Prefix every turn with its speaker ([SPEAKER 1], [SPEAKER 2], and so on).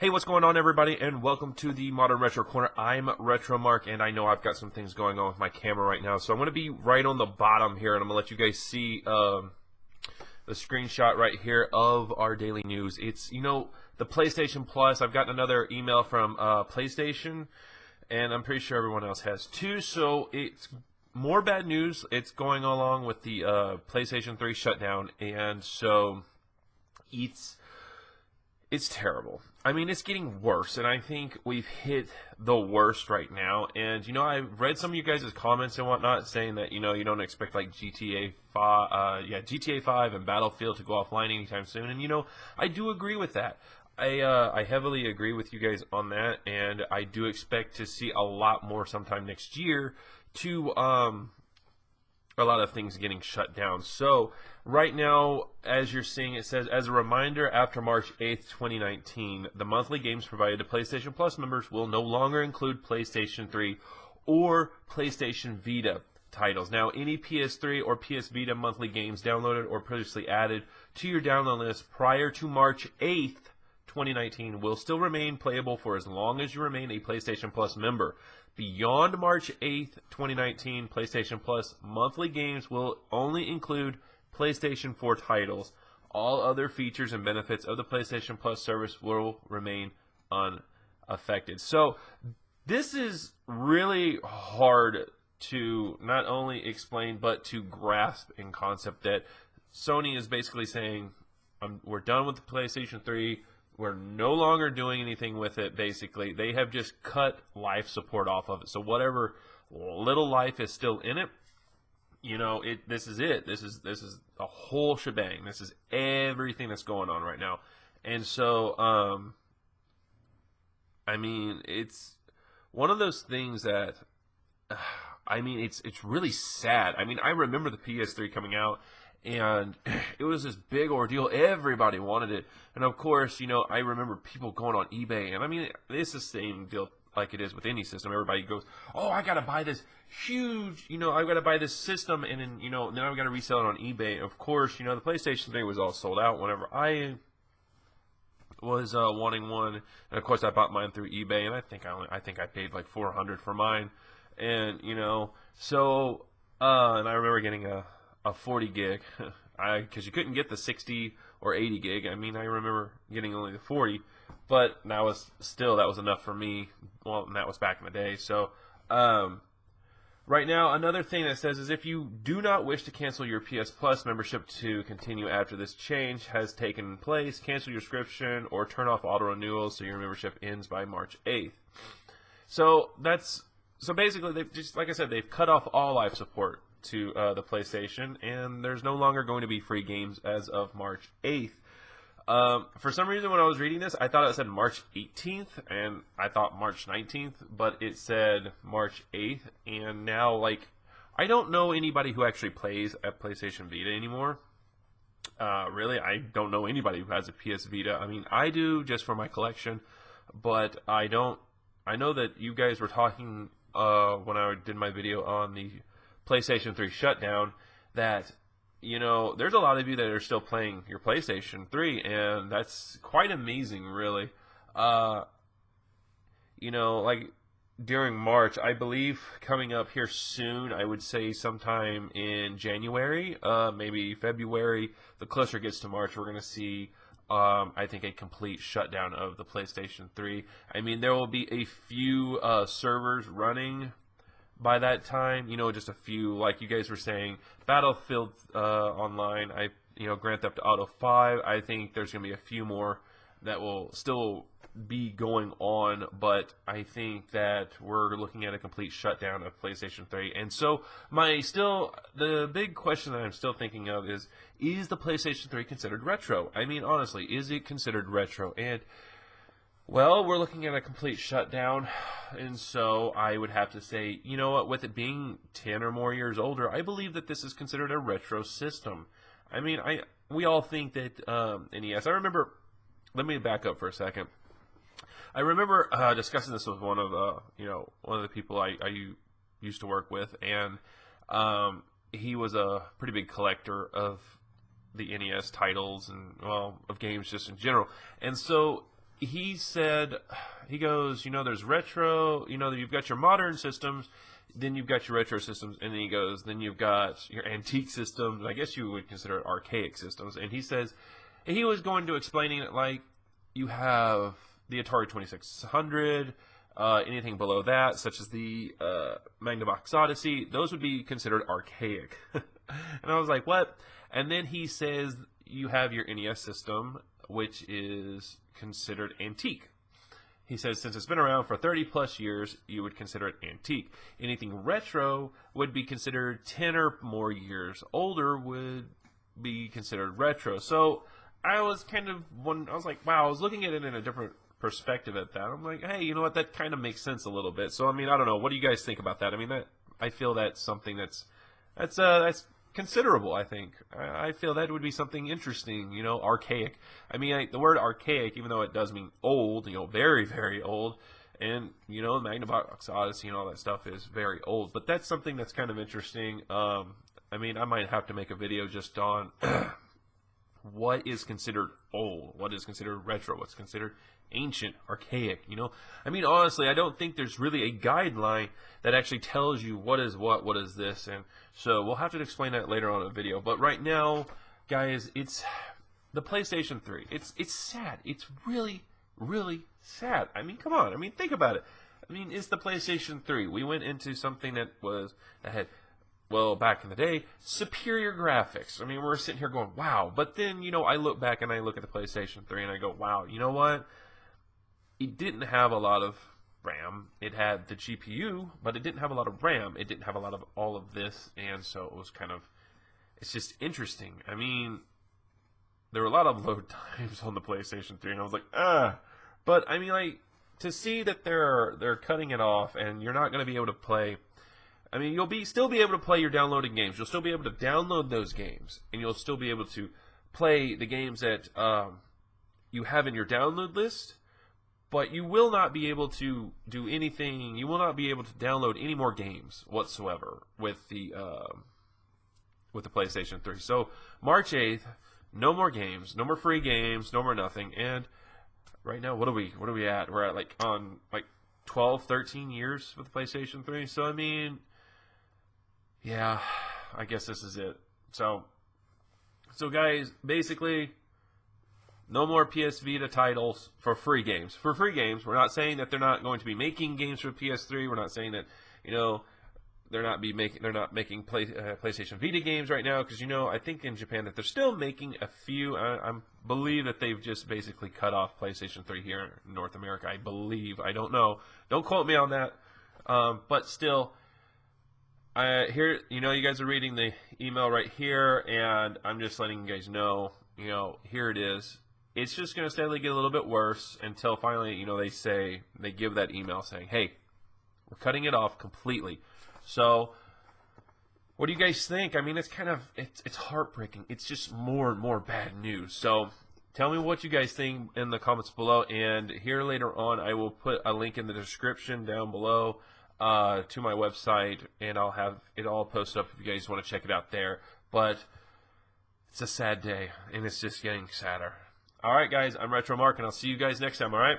[SPEAKER 1] Hey, what's going on, everybody, and welcome to the Modern Retro Corner. I'm Retro Mark, and I know I've got some things going on with my camera right now, so I'm going to be right on the bottom here, and I'm going to let you guys see the screenshot right here of our daily news. It's, the PlayStation Plus. I've gotten another email from PlayStation, and I'm pretty sure everyone else has too, so it's more bad news. It's going along with the PlayStation 3 shutdown, and so it's terrible. I mean, it's getting worse, and I think we've hit the worst right now. And, I've read some of you guys' comments and whatnot saying that, you don't expect, like, GTA 5 and Battlefield to go offline anytime soon. And, I do agree with that. I heavily agree with you guys on that, and I do expect to see a lot more sometime next year to, a lot of things getting shut down. So right now, as you're seeing, it says, as a reminder, after March 8th, 2019, the monthly games provided to PlayStation Plus members will no longer include PlayStation 3 or PlayStation Vita titles. Now, any PS3 or PS Vita monthly games downloaded or previously added to your download list prior to March 8th, 2019 will still remain playable for as long as you remain a PlayStation Plus member. Beyond March 8th, 2019, PlayStation Plus monthly games will only include PlayStation 4 titles. All other features and benefits of the PlayStation Plus service will remain unaffected. So this is really hard to not only explain but to grasp in concept, that Sony is basically saying, we're done with the PlayStation 3. We're no longer doing anything with it, basically. They have just cut life support off of it. So whatever little life is still in it, this is it. This is a whole shebang. This is everything that's going on right now. And so, it's one of those things that, it's really sad. I remember the PS3 coming out, and it was this big ordeal. Everybody wanted it. And of course, I remember people going on eBay. And it's the same deal like it is with any system. Everybody goes, oh, I got to buy this huge, I've got to buy this system. And then, then I've got to resell it on eBay. Of course, the PlayStation 3 was all sold out whenever I was wanting one. And of course, I bought mine through eBay. And I think I paid like $400 for mine. And, so, and I remember getting a 40 gig, because you couldn't get the 60 or 80 gig. I remember getting only the 40, but that was enough for me. Well, and that was back in the day. So, right now, another thing that says is, if you do not wish to cancel your PS Plus membership to continue after this change has taken place, cancel your subscription or turn off auto renewals so your membership ends by March 8th. So basically, they've just, like I said, they've cut off all life support to the PlayStation, and there's no longer going to be free games as of March 8th. For some reason, when I was reading this, I thought it said March 18th, and I thought March 19th, but it said March 8th, and now, I don't know anybody who actually plays at PlayStation Vita anymore. Really, I don't know anybody who has a PS Vita. I do, just for my collection, but I don't. I know that you guys were talking when I did my video on the PlayStation 3 shutdown, that there's a lot of you that are still playing your PlayStation 3, and that's quite amazing, really. During March, I believe coming up here soon, I would say sometime in January, maybe February, the closer it gets to March, we're going to see I think a complete shutdown of the PlayStation 3. There will be a few servers running by that time, just a few, like you guys were saying, Battlefield Online, Grand Theft Auto 5, I think there's going to be a few more that will still be going on, but I think that we're looking at a complete shutdown of PlayStation 3. And so, the big question that I'm still thinking of is the PlayStation 3 considered retro? Honestly, is it considered retro? And well, we're looking at a complete shutdown, and so I would have to say, with it being 10 or more years older, I believe that this is considered a retro system. We all think that NES. I remember. Let me back up for a second. I remember discussing this with one of the people I used to work with, and he was a pretty big collector of the NES titles and of games just in general, and so he said, he goes, there's retro, you've got your modern systems, then you've got your retro systems, and then he goes, then you've got your antique systems. I guess you would consider it archaic systems. And he says, he was going to explaining it like you have the Atari 2600, anything below that, such as the Magnavox Odyssey, those would be considered archaic. And I was like, what? And then he says you have your NES system, which is considered antique. He says since it's been around for 30 plus years, you would consider it antique. Anything retro would be considered 10 or more years older would be considered retro. So I was I was like, wow, I was looking at it in a different perspective at that. I'm like, hey, you know what? That kind of makes sense a little bit. So I mean, I don't know. What do you guys think about that? I mean, I feel that's something that's considerable. I think I feel that would be something interesting. Archaic. I mean, the word archaic, even though it does mean old, very, very old, and Magnavox Odyssey and all that stuff is very old. But that's something that's kind of interesting. I mean, I might have to make a video just on what is considered old, what is considered retro, what's considered ancient, archaic. I mean, honestly, I don't think there's really a guideline that actually tells you what is what is this, and so we'll have to explain that later on in a video. But right now, guys, it's the PlayStation 3. It's sad. It's really, really sad. I mean, come on. I mean, think about it. I mean, it's the PlayStation 3. We went into something that had, well, back in the day, superior graphics. I mean, we're sitting here going, wow. But then, I look back and I look at the PlayStation 3 and I go, wow, you know what? It didn't have a lot of RAM. It had the GPU, but it didn't have a lot of RAM. It didn't have a lot of all of this, and so it was it's just interesting. I mean, there were a lot of load times on the PlayStation 3, and I was like, But, I mean, like, to see that they're cutting it off, and you're not going to be able to play. I mean, you'll still be able to play your downloaded games. You'll still be able to download those games, and you'll still be able to play the games that you have in your download list. But you will not be able to do anything. You will not be able to download any more games whatsoever with the PlayStation 3. So March 8th, no more games, no more free games, no more nothing. And right now, what are we at? We're at on 12, 13 years with the PlayStation 3. So I mean, yeah, I guess this is it. So guys, basically, no more PS Vita titles for free games. For free games, we're not saying that they're not going to be making games for PS3. We're not saying that they're not making PlayStation Vita games right now, because I think in Japan that they're still making a few. I believe that they've just basically cut off PlayStation 3 here in North America. I believe. I don't know. Don't quote me on that. But still, here you guys are reading the email right here, and I'm just letting you guys know. Here it is. It's just going to steadily get a little bit worse until finally, they give that email saying, hey, we're cutting it off completely. So, what do you guys think? I mean, it's heartbreaking. It's just more and more bad news. So, tell me what you guys think in the comments below. And here later on, I will put a link in the description down below to my website. And I'll have it all posted up if you guys want to check it out there. But it's a sad day, and it's just getting sadder. All right, guys, I'm Retro Mark, and I'll see you guys next time, all right?